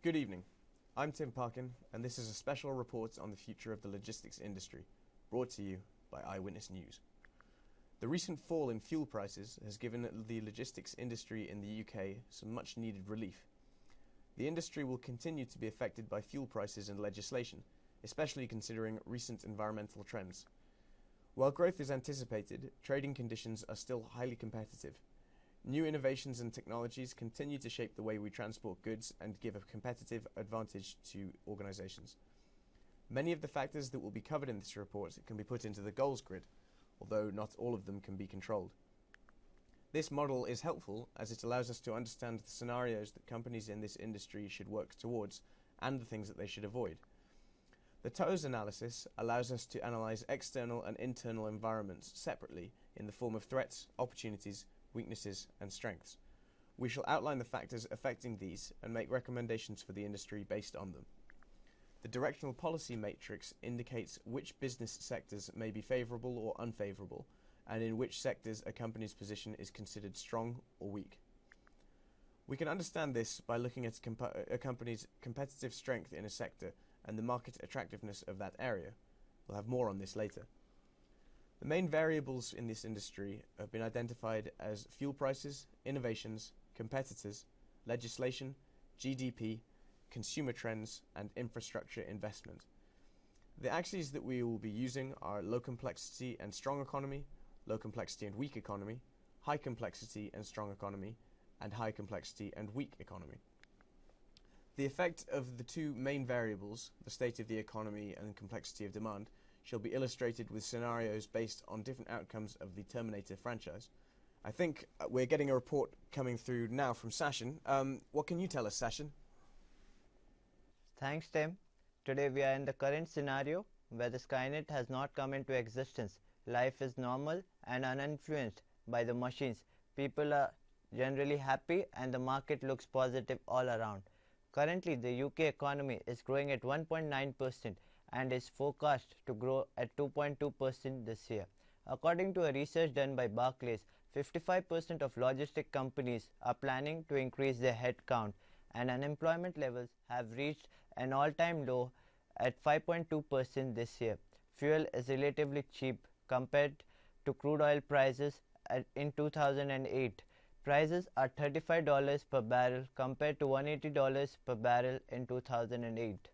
Good evening. I'm Tim Parkin, and this is a special report on the future of the logistics industry, brought to you by Eyewitness News. The recent fall in fuel prices has given the logistics industry in the UK some much-needed relief. The industry will continue to be affected by fuel prices and legislation, especially considering recent environmental trends. While growth is anticipated, trading conditions are still highly competitive. New innovations and technologies continue to shape the way we transport goods and give a competitive advantage to organisations. Many of the factors that will be covered in this report can be put into the goals grid, although not all of them can be controlled. This model is helpful as it allows us to understand the scenarios that companies in this industry should work towards and the things that they should avoid. The TOES analysis allows us to analyse external and internal environments separately in the form of threats, opportunities, weaknesses and strengths. We shall outline the factors affecting these and make recommendations for the industry based on them. The directional policy matrix indicates which business sectors may be favourable or unfavourable, and in which sectors a company's position is considered strong or weak. We can understand this by looking at a company's competitive strength in a sector and the market attractiveness of that area. We'll have more on this later. The main variables in this industry have been identified as fuel prices, innovations, competitors, legislation, GDP, consumer trends, and infrastructure investment. The axes that we will be using are low complexity and strong economy, low complexity and weak economy, high complexity and strong economy, and high complexity and weak economy. The effect of the two main variables, the state of the economy and complexity of demand, shall be illustrated with scenarios based on different outcomes of the Terminator franchise. I think we're getting a report coming through now from Sachin. What can you tell us, Sachin? Thanks, Tim. Today we are in the current scenario where the Skynet has not come into existence. Life is normal and uninfluenced by the machines. People are generally happy and the market looks positive all around. Currently, the UK economy is growing at 1.9% and is forecast to grow at 2.2% this year. According to a research done by Barclays, 55% of logistic companies are planning to increase their headcount, and unemployment levels have reached an all-time low at 5.2% this year. Fuel is relatively cheap compared to crude oil prices in 2008. Prices are $35 per barrel compared to $180 per barrel in 2008.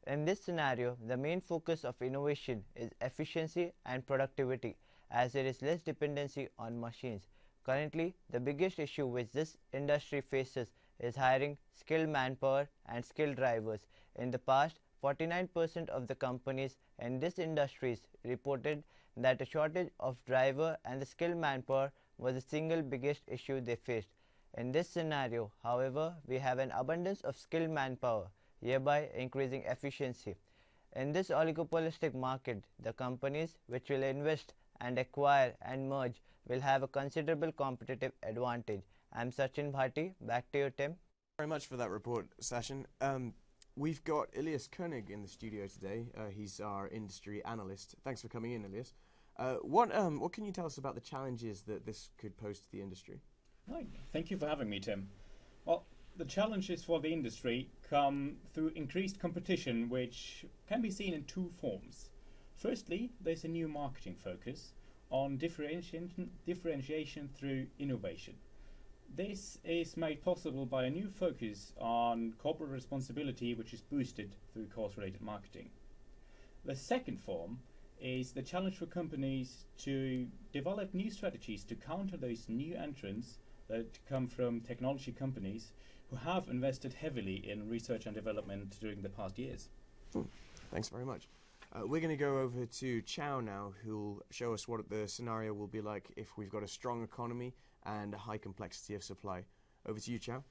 In this scenario, the main focus of innovation is efficiency and productivity, as there is less dependency on machines. Currently, the biggest issue which this industry faces is hiring skilled manpower and skilled drivers. In the past, 49% of the companies in this industry reported that a shortage of driver and the skilled manpower was the single biggest issue they faced. In this scenario, however, we have an abundance of skilled manpower, hereby increasing efficiency. In this oligopolistic market, the companies which will invest and acquire and merge will have a considerable competitive advantage. I'm Sachin Bhati. Back to you, Tim. Thank you very much for that report, Sachin. We've got Elias Koenig in the studio today. He's our industry analyst. Thanks for coming in, Elias. What can you tell us about the challenges that this could pose to the industry? Right. Thank you for having me, Tim. Well, the challenges for the industry come through increased competition, which can be seen in two forms. Firstly, there's a new marketing focus on differentiation through innovation. This is made possible by a new focus on corporate responsibility, which is boosted through cost-related marketing. The second form is the challenge for companies to develop new strategies to counter those new entrants that come from technology companies who have invested heavily in research and development during the past years. Thanks very much. We're going to go over to Chow now, who'll show us what the scenario will be like if we've got a strong economy and a high complexity of supply. Over to you, Chow.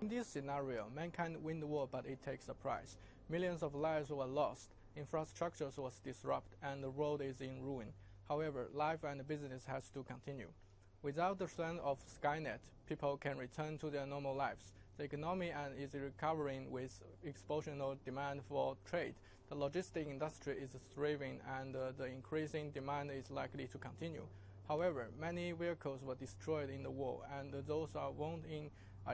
In this scenario, mankind win the war, but it takes a price. Millions of lives were lost, infrastructure was disrupted, and the world is in ruin. However, life and business has to continue. Without the threat of Skynet, people can return to their normal lives. The economy is recovering with exponential demand for trade. The logistics industry is thriving, and the increasing demand is likely to continue. However, many vehicles were destroyed in the war, and those are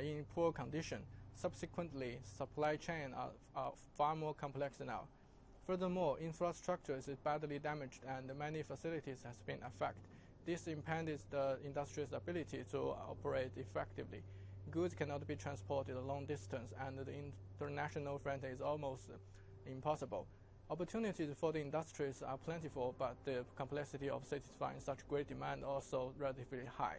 in poor condition. Subsequently, supply chain are far more complex now. Furthermore, infrastructure is badly damaged and many facilities has been affected. This impedes the industry's ability to operate effectively. Goods cannot be transported a long distance, and the international freight is almost impossible. Opportunities for the industries are plentiful, but the complexity of satisfying such great demand also relatively high.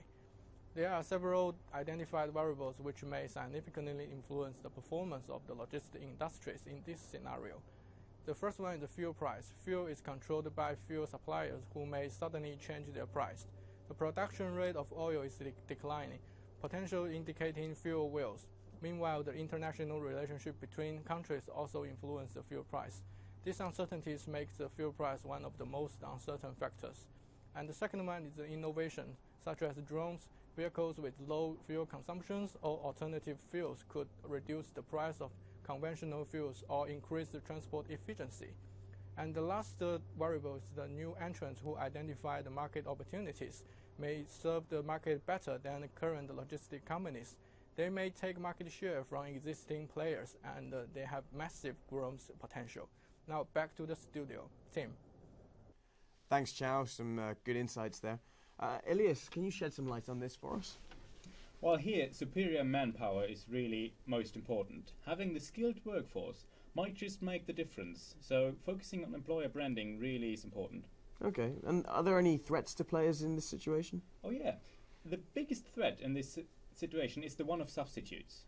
There are several identified variables which may significantly influence the performance of the logistics industries in this scenario. The first one is the fuel price. Fuel is controlled by fuel suppliers who may suddenly change their price. The production rate of oil is declining, potentially indicating fuel wars. Meanwhile, the international relationship between countries also influence the fuel price. These uncertainties make the fuel price one of the most uncertain factors. And the second one is the innovation, such as drones, vehicles with low fuel consumptions, or alternative fuels could reduce the price of conventional fuels or increase the transport efficiency. And the last variable is the new entrants who identify the market opportunities may serve the market better than the current logistic companies. They may take market share from existing players, and they have massive growth potential. Now back to the studio. Tim. Thanks, Chow. Some good insights there. Elias, can you shed some light on this for us? Well, here, superior manpower is really most important. Having the skilled workforce might just make the difference, so focusing on employer branding really is important. Okay, and are there any threats to players in this situation? Oh yeah, the biggest threat in this situation is the one of substitutes.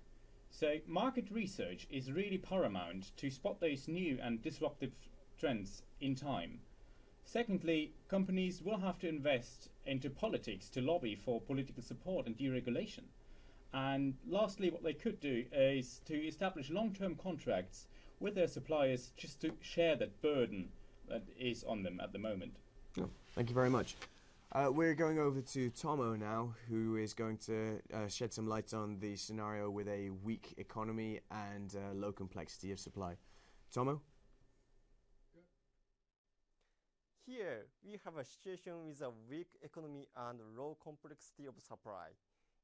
So market research is really paramount to spot those new and disruptive trends in time. Secondly, companies will have to invest into politics to lobby for political support and deregulation. And lastly, what they could do is to establish long-term contracts with their suppliers just to share that burden that is on them at the moment. Oh, thank you very much. We're going over to Tomo now, who is going to shed some light on the scenario with a weak economy and low complexity of supply. Tomo? Here, we have a situation with a weak economy and low complexity of supply.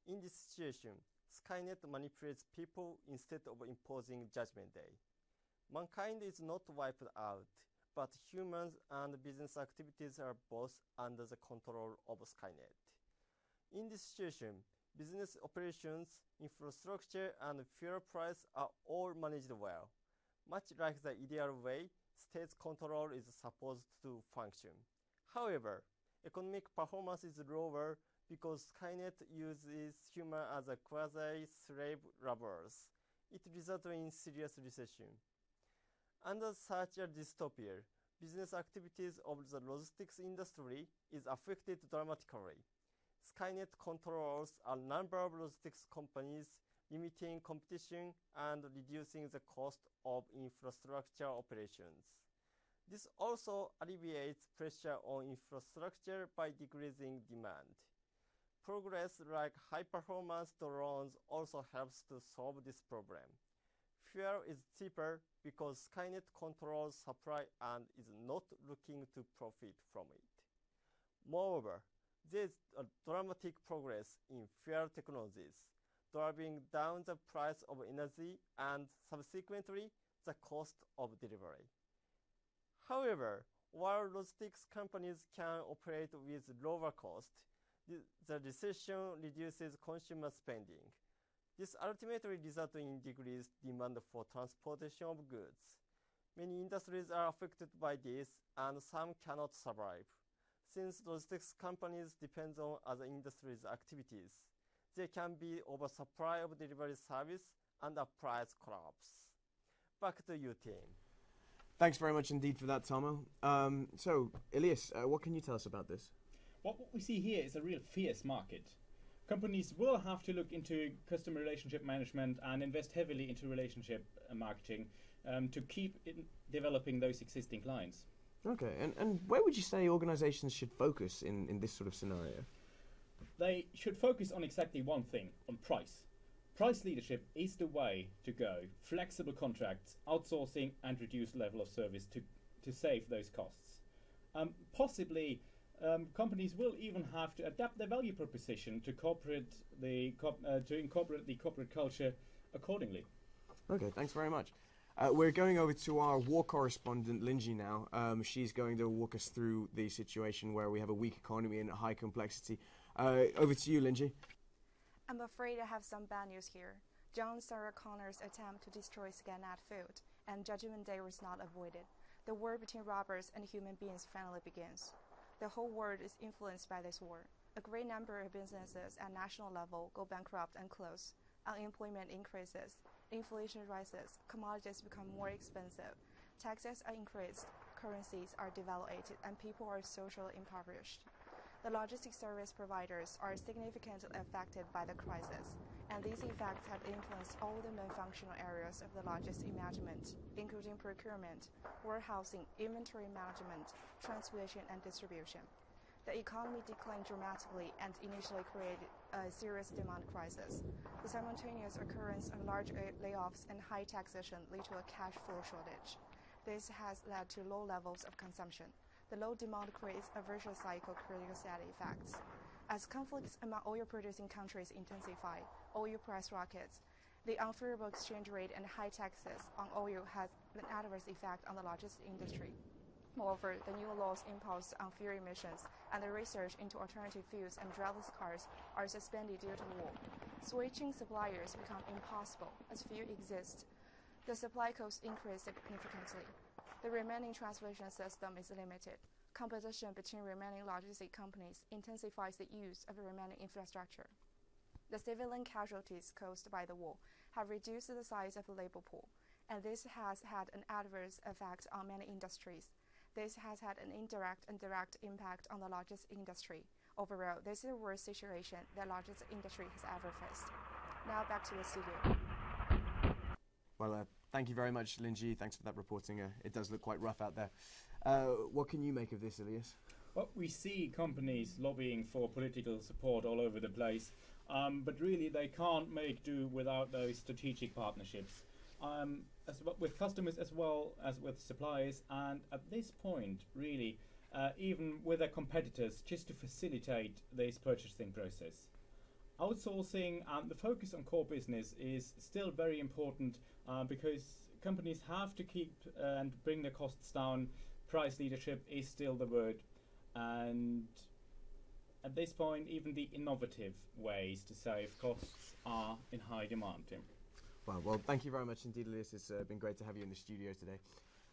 In this situation, Skynet manipulates people instead of imposing Judgment Day. Mankind is not wiped out, but humans and business activities are both under the control of Skynet. In this situation, business operations, infrastructure, and fuel price are all managed well. Much like the ideal way, state control is supposed to function. However, economic performance is lower because Skynet uses humans as a quasi-slave laborers. It results in serious recession. Under such a dystopia, business activities of the logistics industry is affected dramatically. Skynet controls a number of logistics companies, limiting competition and reducing the cost of infrastructure operations. This also alleviates pressure on infrastructure by decreasing demand. Progress like high-performance drones also helps to solve this problem. Fuel is cheaper because Skynet controls supply and is not looking to profit from it. Moreover, there is a dramatic progress in fuel technologies, driving down the price of energy and subsequently the cost of delivery. However, while logistics companies can operate with lower cost, the recession reduces consumer spending. This ultimately results in decreased demand for transportation of goods. Many industries are affected by this, and some cannot survive. Since logistics companies depend on other industries' activities, there can be oversupply of delivery service and a price collapse. Back to you, Tim. Thanks very much indeed for that, Tomo. So, Elias, what can you tell us about this? What we see here is a real fierce market. Companies will have to look into customer relationship management and invest heavily into relationship marketing to keep developing those existing clients. Okay, and where would you say organizations should focus in this sort of scenario? They should focus on exactly one thing, on price. Price leadership is the way to go. Flexible contracts, outsourcing, and reduced level of service to save those costs. Possibly, companies will even have to adapt their value proposition to incorporate the corporate culture accordingly. Okay, thanks very much. We're going over to our war correspondent, Linji, now. She's going to walk us through the situation where we have a weak economy and high complexity. Over to you, Linji. I'm afraid I have some bad news here. John Sarah Connor's attempt to destroy Skynet failed, and Judgment Day was not avoided. The war between robbers and human beings finally begins. The whole world is influenced by this war. A great number of businesses at national level go bankrupt and close. Unemployment increases, inflation rises, commodities become more expensive, taxes are increased, currencies are devalued, and people are socially impoverished. The logistics service providers are significantly affected by the crisis, and these effects have influenced all the non-functional areas of the logistics management, including procurement, warehousing, inventory management, transportation, and distribution. The economy declined dramatically and initially created a serious demand crisis. The simultaneous occurrence of large layoffs and high taxation lead to a cash flow shortage. This has led to low levels of consumption. The low demand creates a virtuous cycle creating sad effects. As conflicts among oil-producing countries intensify, oil price rockets. The unfavorable exchange rate and high taxes on oil has an adverse effect on the logistics industry. Moreover, the new laws imposed on fuel emissions and the research into alternative fuels and driverless cars are suspended due to war. Switching suppliers become impossible as few exist. The supply costs increase significantly. The remaining transportation system is limited. Competition between remaining logistic companies intensifies the use of the remaining infrastructure. The civilian casualties caused by the war have reduced the size of the labor pool, and this has had an adverse effect on many industries. This has had an indirect and direct impact on the logistics industry. Overall, this is the worst situation the logistics industry has ever faced. Now back to the studio. Well, thank you very much, Linji. Thanks for that reporting. It does look quite rough out there. What can you make of this, Elias? Well, we see companies lobbying for political support all over the place, but really they can't make do without those strategic partnerships. With customers as well as with suppliers, and at this point, really, even with their competitors, just to facilitate this purchasing process. Outsourcing and the focus on core business is still very important because companies have to keep and bring their costs down. Price leadership is still the word, and at this point, even the innovative ways to save costs are in high demand, Tim. Well, thank you very much indeed, Elias. It's been great to have you in the studio today.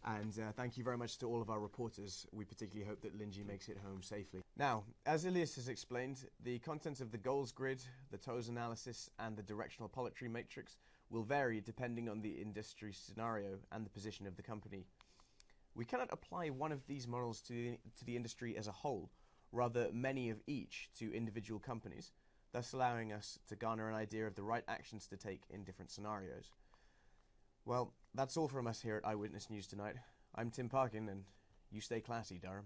And thank you very much to all of our reporters. We particularly hope that Linji makes it home safely. Now, as Elias has explained, the contents of the goals grid, the TOES analysis, and the directional poetry matrix will vary depending on the industry scenario and the position of the company. We cannot apply one of these models to the industry as a whole, rather many of each to individual companies, thus allowing us to garner an idea of the right actions to take in different scenarios. Well, that's all from us here at Eyewitness News tonight. I'm Tim Parkin, and you stay classy, Durham.